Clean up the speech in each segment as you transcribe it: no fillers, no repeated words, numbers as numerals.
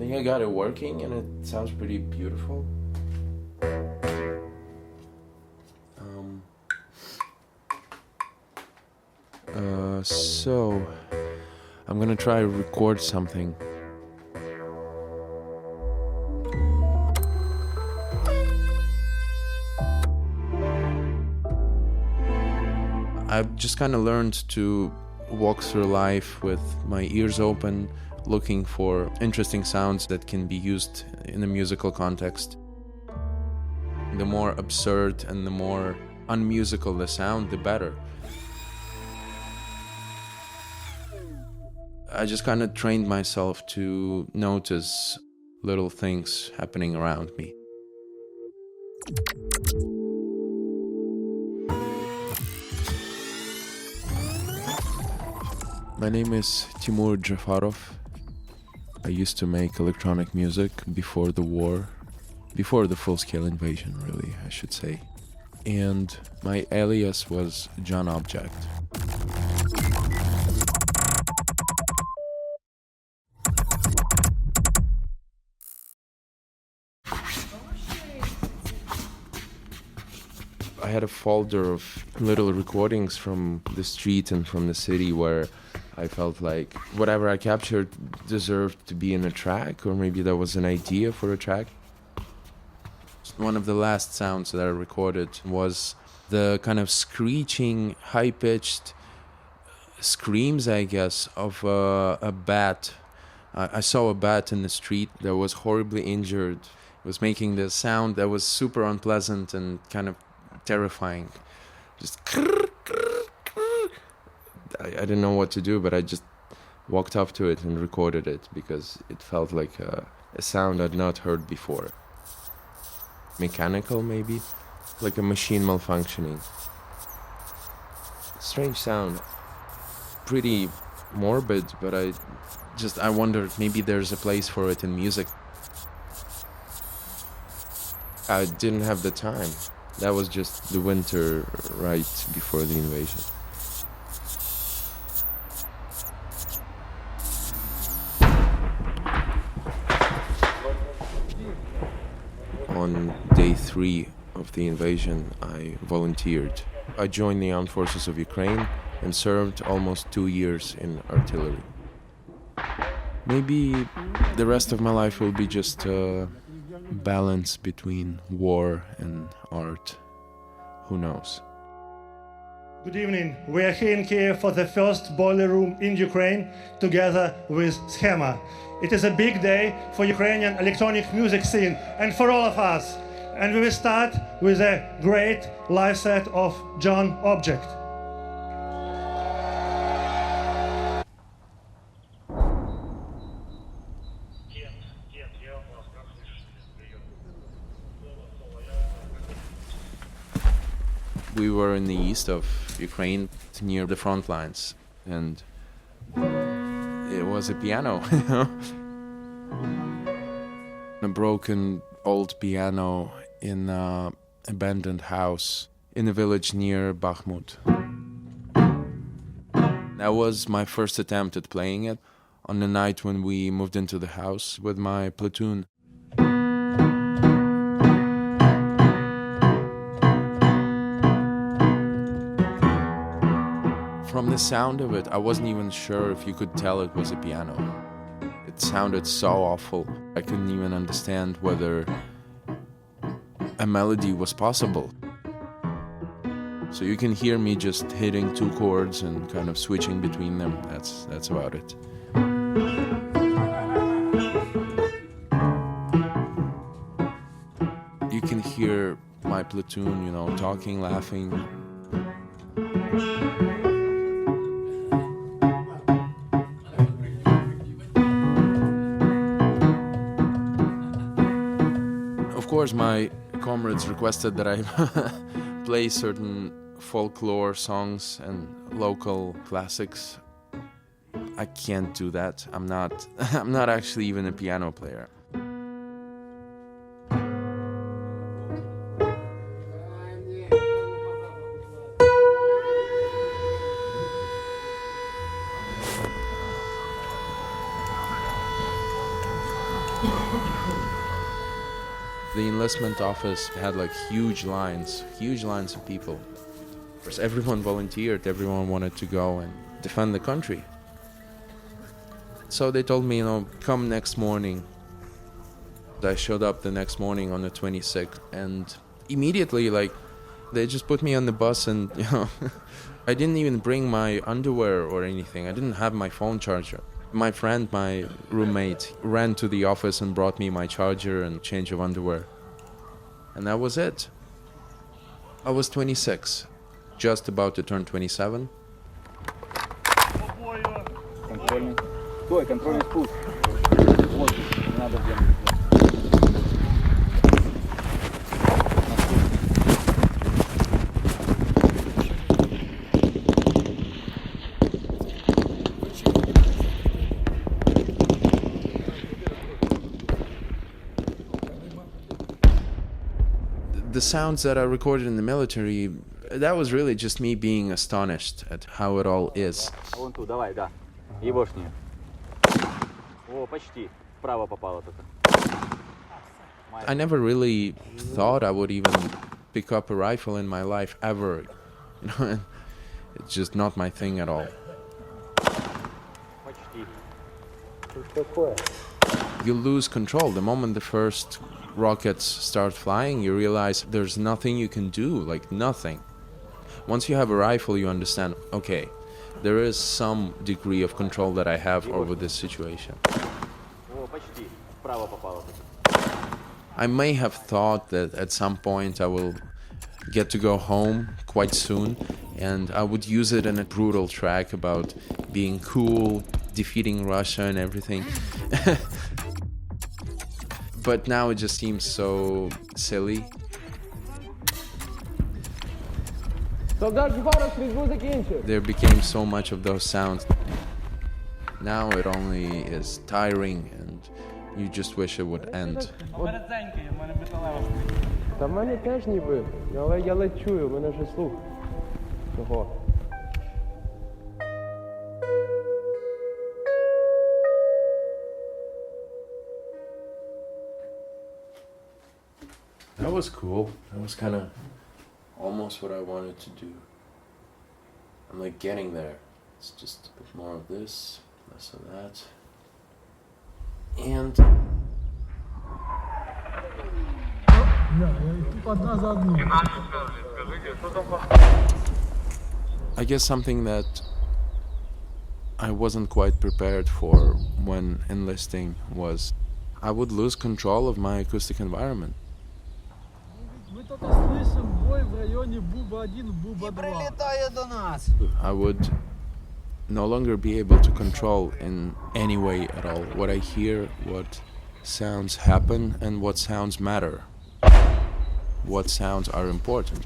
think I got it working and it sounds pretty beautiful. So I'm gonna try to record something. I've just kind of learned to walk through life with my ears open, looking for interesting sounds that can be used in a musical context. The more absurd and the more unmusical the sound, the better. I just kind of trained myself to notice little things happening around me. My name is Timur Dzhafarov. I used to make electronic music before the war, before the full-scale invasion, really, I should say. And my alias was John Object. I had a folder of little recordings from the street and from the city where I felt like whatever I captured deserved to be in a track, or maybe there was an idea for a track. One of the last sounds that I recorded was the kind of screeching, high-pitched screams, I guess, of a bat. I saw a bat in the street that was horribly injured. It was making this sound that was super unpleasant and kind of terrifying. Just I didn't know what to do, but I just walked up to it and recorded it because it felt like a sound I'd not heard before. Mechanical, maybe? Like a machine malfunctioning. Strange sound. Pretty morbid, but I wondered maybe there's a place for it in music. I didn't have the time. That was just the winter right before the invasion. On day 3 of the invasion, I volunteered. I joined the armed forces of Ukraine and served almost 2 years in artillery. Maybe the rest of my life will be just a balance between war and art. Who knows? Good evening. We are here in Kyiv for the first boiler room in Ukraine together with Schema. It is a big day for Ukrainian electronic music scene and for all of us. And we will start with a great live set of John Object. We were in the east of Ukraine, near the front lines, and it was a piano, a broken old piano in an abandoned house in a village near Bakhmut. That was my first attempt at playing it on the night when we moved into the house with my platoon. From the sound of it, I wasn't even sure if you could tell it was a piano. It sounded so awful. I couldn't even understand whether a melody was possible. So you can hear me just hitting 2 chords and kind of switching between them. That's about it. You can hear my platoon, talking, laughing. Of course, my comrades requested that I play certain folklore songs and local classics. I can't do that. I'm not actually even a piano player. enlistment office had like huge lines of people. Because everyone volunteered, everyone wanted to go and defend the country. So they told me, come next morning. I showed up the next morning on the 26th, and immediately, they just put me on the bus, and I didn't even bring my underwear or anything. I didn't have my phone charger. My friend, my roommate, ran to the office and brought me my charger and change of underwear. And that was it. I was 26, just about to turn 27. Контрольный спуск. Вот, не надо делать. The sounds that I recorded in the military, that was really just me being astonished at how it all is. Вон ту, давай, да. Егошнее. О, почти. Вправо попало только. I never really thought I would even pick up a rifle in my life ever. It's just not my thing at all. Почти. You lose control. The moment the first rockets start flying, you realize there's nothing you can do, nothing. Once you have a rifle, you understand, okay, there is some degree of control that I have over this situation. I may have thought that at some point I will get to go home quite soon, and I would use it in a brutal track about being cool, defeating Russia and everything. But now it just seems so silly. There became so much of those sounds. Now it only is tiring and you just wish it would end. Та в мене теж ніби, але я ледь чую, в мене вже слух. Чого? That was cool. That was kind of almost what I wanted to do. I'm getting there. It's just a bit more of this, less of that. And I guess something that I wasn't quite prepared for when enlisting was I would lose control of my acoustic environment. I would no longer be able to control in any way at all what I hear, what sounds happen, and what sounds matter, what sounds are important.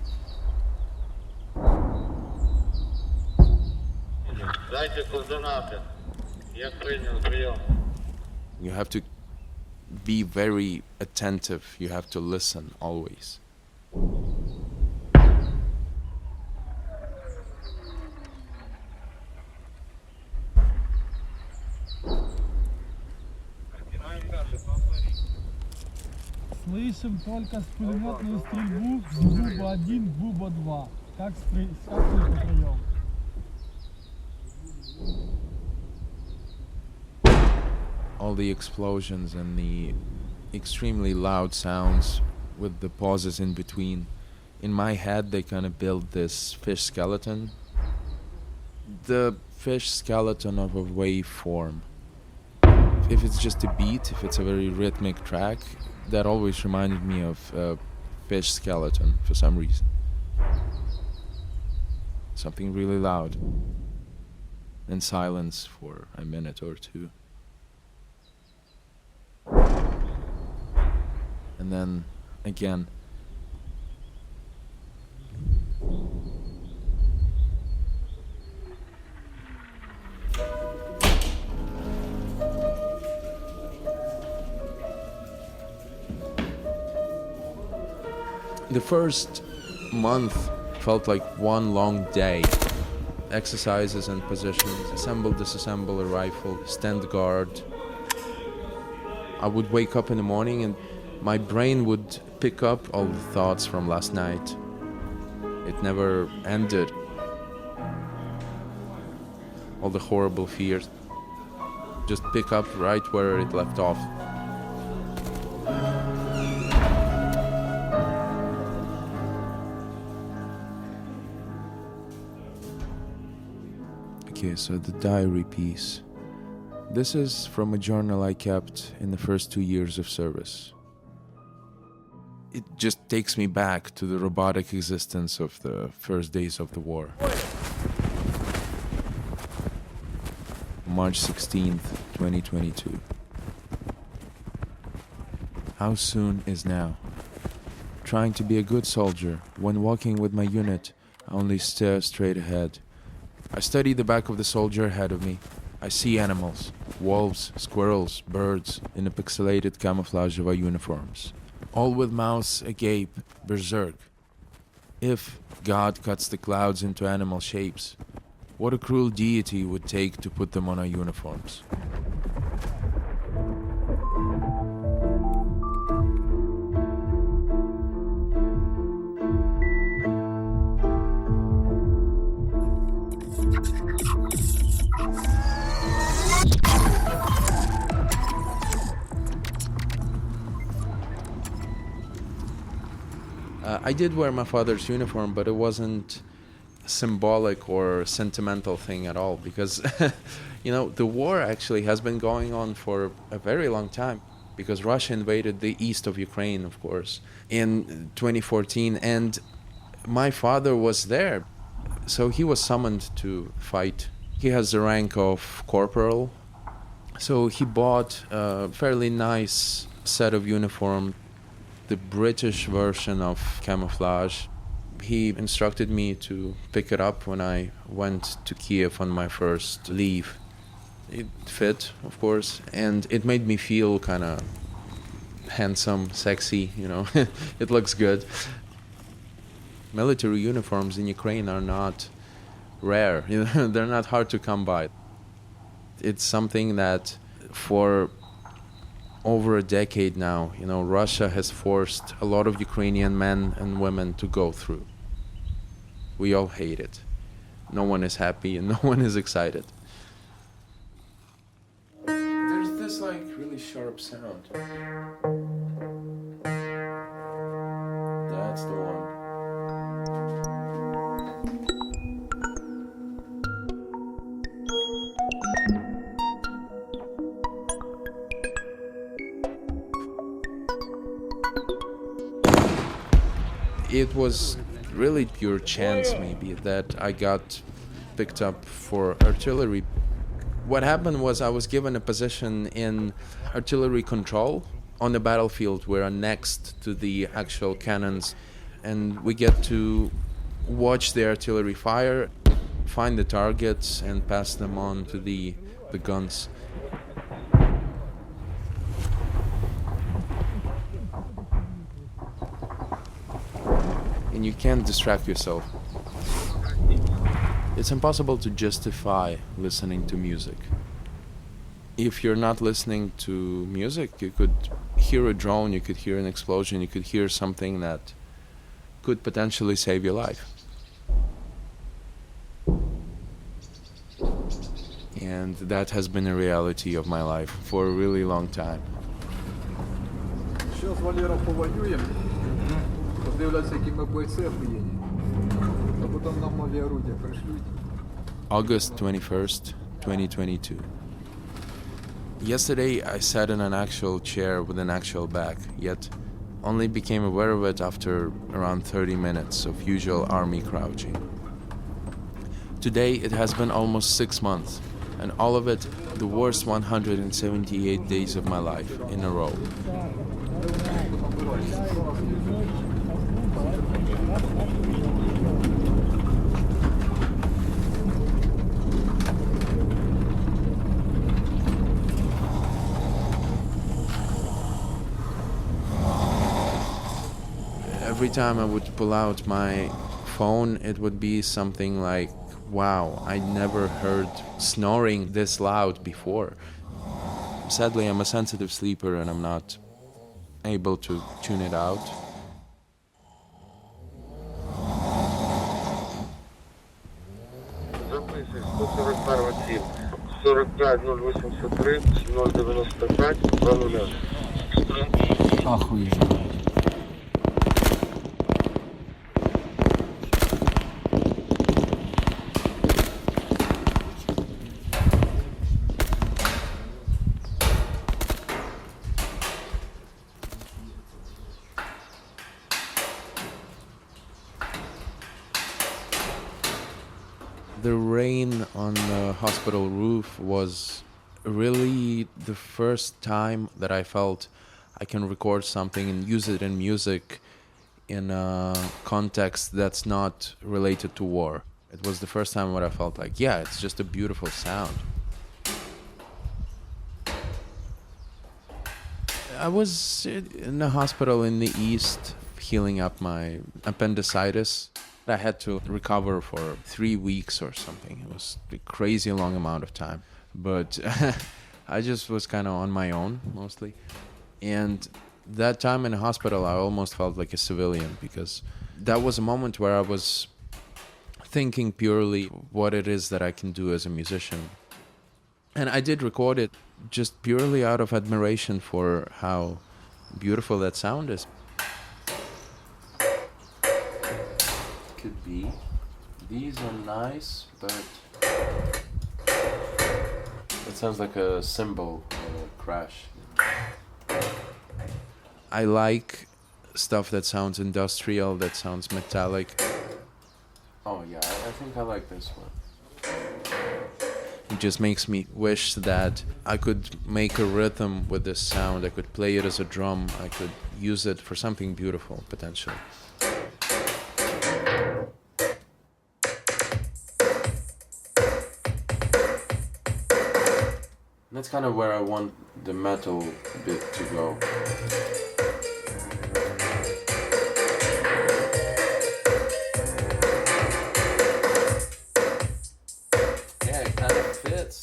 You have to be very attentive, you have to listen always. Слышим только с пулеметную стрельбу с Буба-1, Буба-2. Как слышно прием? All the explosions and the extremely loud sounds with the pauses in between. In my head, they kind of build this fish skeleton. The fish skeleton of a waveform. If it's just a beat, if it's a very rhythmic track, that always reminded me of a fish skeleton for some reason. Something really loud. And silence for a minute or two. And then again. The first month felt like one long day. Exercises and positions, assemble, disassemble a rifle, stand guard. I would wake up in the morning and my brain would pick up all the thoughts from last night. It never ended. All the horrible fears. Just pick up right where it left off. Okay, so the diary piece. This is from a journal I kept in the first 2 years of service. It just takes me back to the robotic existence of the first days of the war. March 16th, 2022. How soon is now? Trying to be a good soldier, when walking with my unit, I only stare straight ahead. I study the back of the soldier ahead of me. I see animals, wolves, squirrels, birds, in the pixelated camouflage of our uniforms. All with mouths agape, berserk. If God cuts the clouds into animal shapes, what a cruel deity would take to put them on our uniforms. I did wear my father's uniform, but it wasn't a symbolic or sentimental thing at all, because the war actually has been going on for a very long time, because Russia invaded the east of Ukraine, of course, in 2014, and my father was there, so he was summoned to fight. He has the rank of corporal, so he bought a fairly nice set of uniform, the British version of camouflage. He instructed me to pick it up when I went to Kyjive on my first leave. It fit, of course, and it made me feel kind of handsome, sexy, It looks good. Military uniforms in Ukraine are not rare. They're not hard to come by. It's something that for over a decade now, Russia has forced a lot of Ukrainian men and women to go through. We all hate it. No one is happy and no one is excited. There's this really sharp sound. That's the one. It was really pure chance, maybe, that I got picked up for artillery. What happened was I was given a position in artillery control on the battlefield. We're next to the actual cannons, and we get to watch the artillery fire, find the targets, and pass them on to the guns. And you can't distract yourself. It's impossible to justify listening to music. If you're not listening to music, you could hear a drone, you could hear an explosion, you could hear something that could potentially save your life. And that has been a reality of my life for a really long time. Сейчас, Валера, повоюем. Подивляться, які ми бойці охуєнні. А потім нам нові орудия пришлють. August 21st, 2022. Yesterday I sat in an actual chair with an actual back, yet only became aware of it after around 30 minutes of usual army crouching. Today it has been almost 6 months, and all of it the worst 178 days of my life in a row. Every time I would pull out my phone, it would be something like, wow, I never heard snoring this loud before. Sadly, I'm a sensitive sleeper and I'm not able to tune it out. 141 7, 45 083 095 20. Охуенно. The rain on the hospital roof was really the first time that I felt I can record something and use it in music in a context that's not related to war. It was the first time where I felt like, yeah, it's just a beautiful sound. I was in a hospital in the east healing up my appendicitis. I had to recover for 3 weeks or something. It was a crazy long amount of time. But I just was kind of on my own, mostly. And that time in the hospital, I almost felt like a civilian, because that was a moment where I was thinking purely what it is that I can do as a musician. And I did record it just purely out of admiration for how beautiful that sound is. Could be. These are nice, but it sounds like a cymbal crash. I like stuff that sounds industrial, that sounds metallic. Oh yeah, I think I like this one. It just makes me wish that I could make a rhythm with this sound. I could play it as a drum. I could use it for something beautiful, potentially. That's kind of where I want the metal bit to go. Yeah, it kind of fits.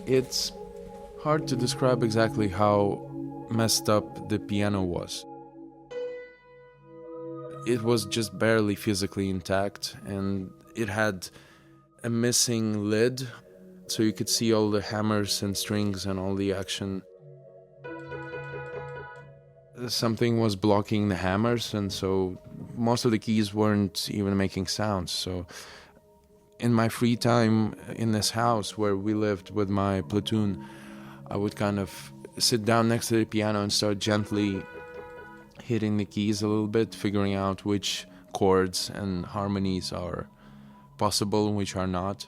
It's hard to describe exactly how messed up the piano was. It was just barely physically intact, and it had a missing lid, so you could see all the hammers and strings and all the action. Something was blocking the hammers, and so most of the keys weren't even making sounds. So in my free time in this house where we lived with my platoon, I would kind of sit down next to the piano and start gently hitting the keys a little bit, figuring out which chords and harmonies are possible and which are not.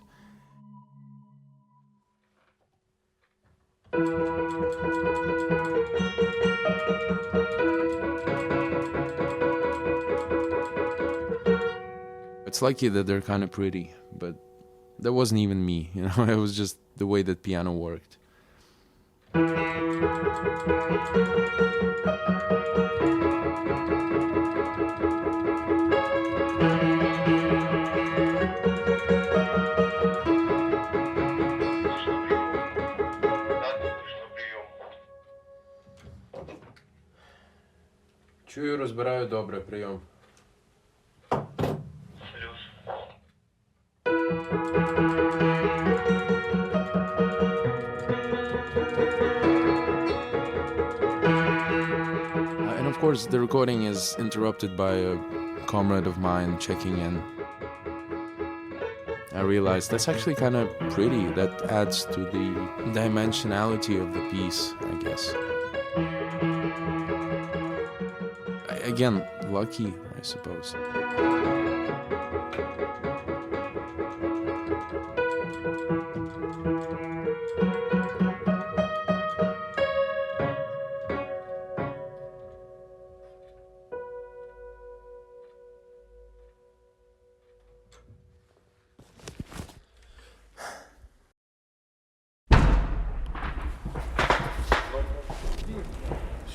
It's lucky that they're kind of pretty, but that wasn't even me, you know, it was just the way that piano worked. Чую, розбираю добре, прийом. And of course, the recording is interrupted by a comrade of mine checking in. I realized that's actually kind of pretty. That adds to the dimensionality of the piece, I guess. Again, lucky, I suppose.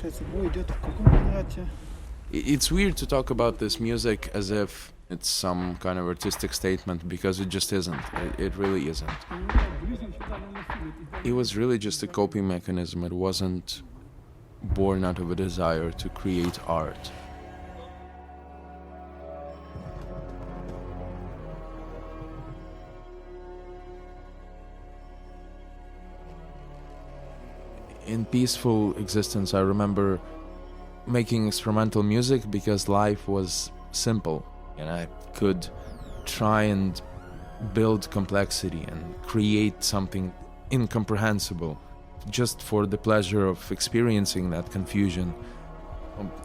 It's weird to talk about this music as if it's some kind of artistic statement, because it just isn't. It really isn't. It was really just a coping mechanism. It wasn't born out of a desire to create art. In peaceful existence, I remember making experimental music because life was simple and I could try and build complexity and create something incomprehensible just for the pleasure of experiencing that confusion.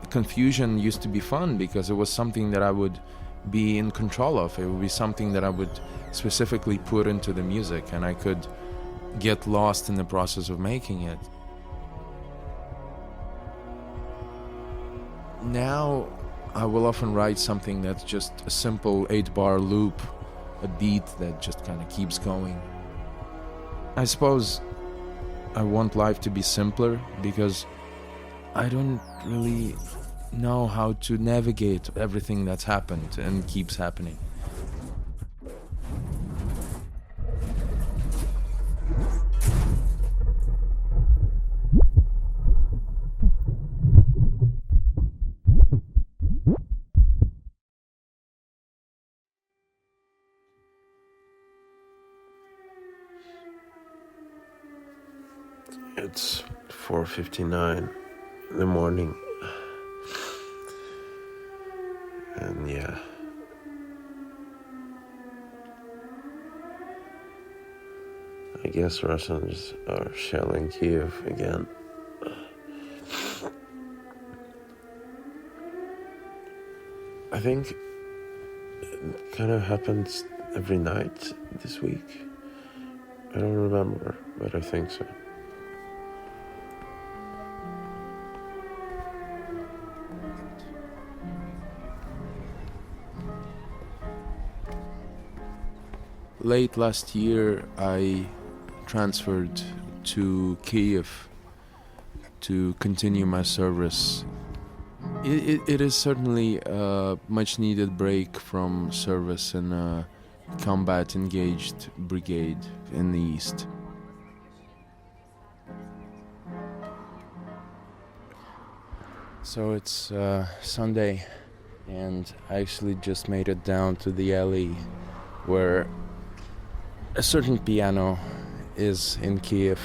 Confusion used to be fun because it was something that I would be in control of. It would be something that I would specifically put into the music, and I could get lost in the process of making it. Now, I will often write something that's just a simple 8-bar loop, a beat that just kind of keeps going. I suppose I want life to be simpler because I don't really know how to navigate everything that's happened and keeps happening. It's 4:59 in the morning. And yeah. I guess Russians are shelling Kyyive again. I think it kind of happens every night this week. I don't remember, but I think so. Late last year, I transferred to Kyyive to continue my service. It is certainly a much needed break from service in a combat engaged brigade in the east. So it's Sunday, and I actually just made it down to the alley where a certain piano is in Kyyive.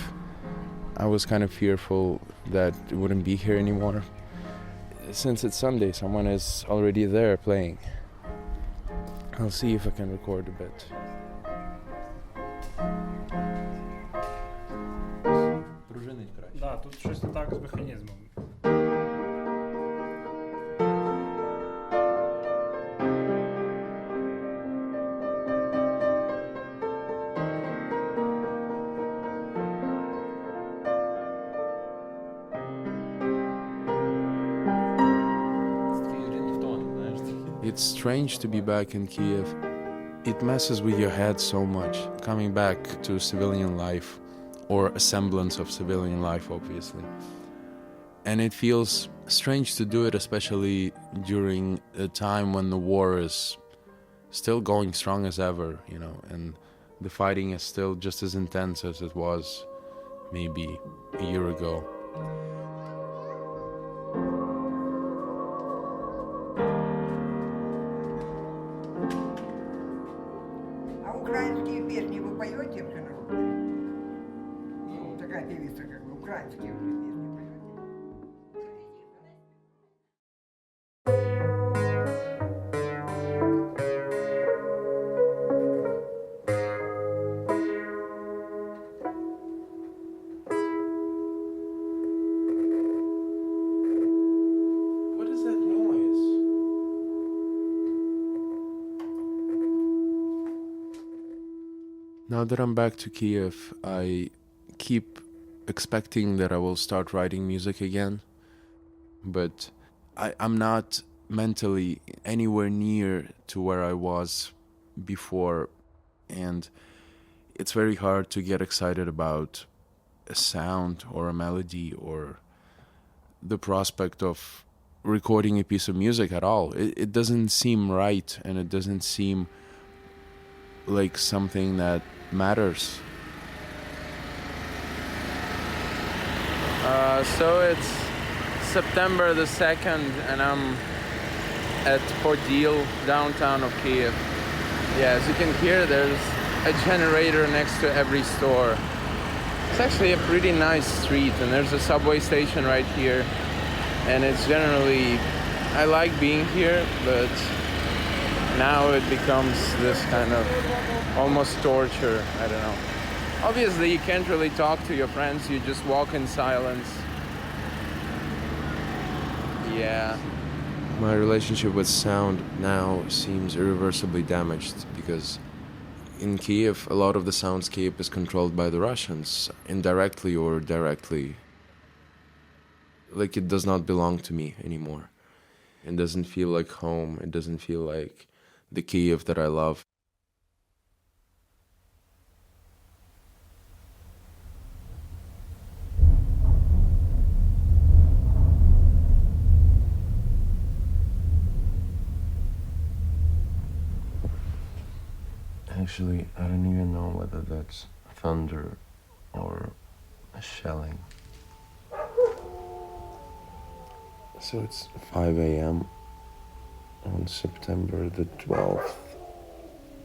I was kind of fearful that it wouldn't be here anymore. Since it's Sunday, someone is already there playing. I'll see if I can record a bit. Да, тут щось не так з механізмом. It's strange to be back in Kyyive. It messes with your head so much, coming back to civilian life, or a semblance of civilian life, obviously. And it feels strange to do it, especially during a time when the war is still going strong as ever, you know, and the fighting is still just as intense as it was maybe a year ago. Украинские песни вы поете в народе? Ну, такая певица, как вы, украинские уже песни поете. What is that noise? Now that I'm back to Kyyive, I keep expecting that I will start writing music again, but I'm not mentally anywhere near to where I was before, and it's very hard to get excited about a sound or a melody or the prospect of recording a piece of music at all. It doesn't seem right, and it doesn't seem like something that matters. So it's September the 2nd, and I'm at Podil, downtown of Kyjive. Yeah, as you can hear, there's a generator next to every store. It's actually a pretty nice street, and there's a subway station right here. And it's generally, I like being here, but now it becomes this kind of almost torture. I don't know. Obviously, you can't really talk to your friends. You just walk in silence. Yeah. My relationship with sound now seems irreversibly damaged because in Kyiv, a lot of the soundscape is controlled by the Russians, indirectly or directly. Like, it does not belong to me anymore. It doesn't feel like home. It doesn't feel like the Kyiv that I love. Actually, I don't even know whether that's thunder or a shelling. So it's 5 a.m. on September the 12th.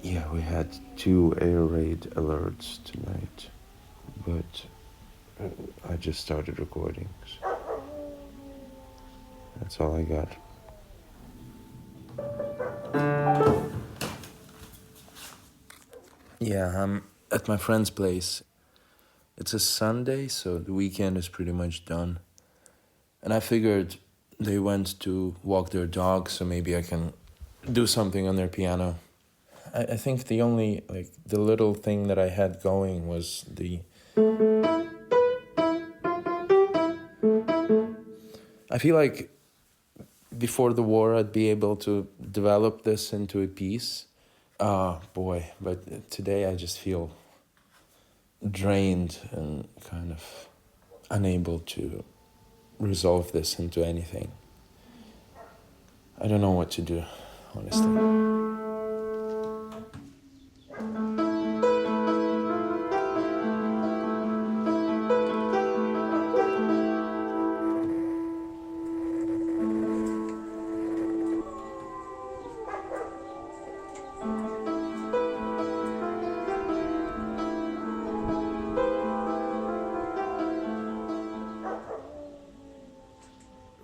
Yeah, we had 2 air raid alerts tonight, but I just started recording. So that's all I got. Yeah, I'm at my friend's place. It's a Sunday, so the weekend is pretty much done. And I figured they went to walk their dog, so maybe I can do something on their piano. I think the only, the little thing that I had going was I feel like before the war I'd be able to develop this into a piece. But today I just feel drained and kind of unable to resolve this into anything. I don't know what to do, honestly.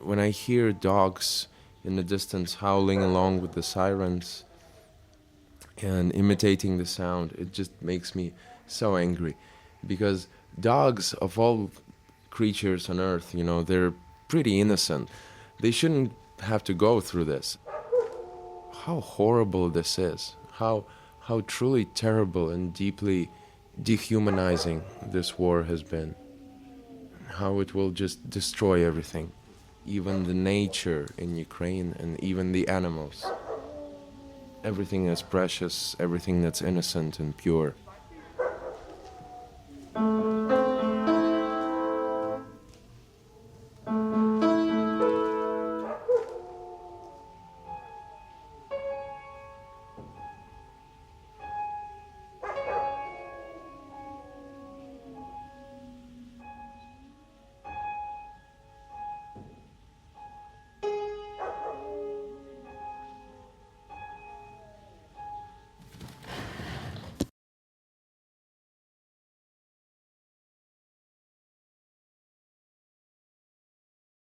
When I hear dogs in the distance howling along with the sirens and imitating the sound, it just makes me so angry. Because dogs, of all creatures on earth, they're pretty innocent. They shouldn't have to go through this. How horrible this is. How truly terrible and deeply dehumanizing this war has been. How it will just destroy everything. Even the nature in Ukraine and even the animals. Everything that's precious, everything that's innocent and pure.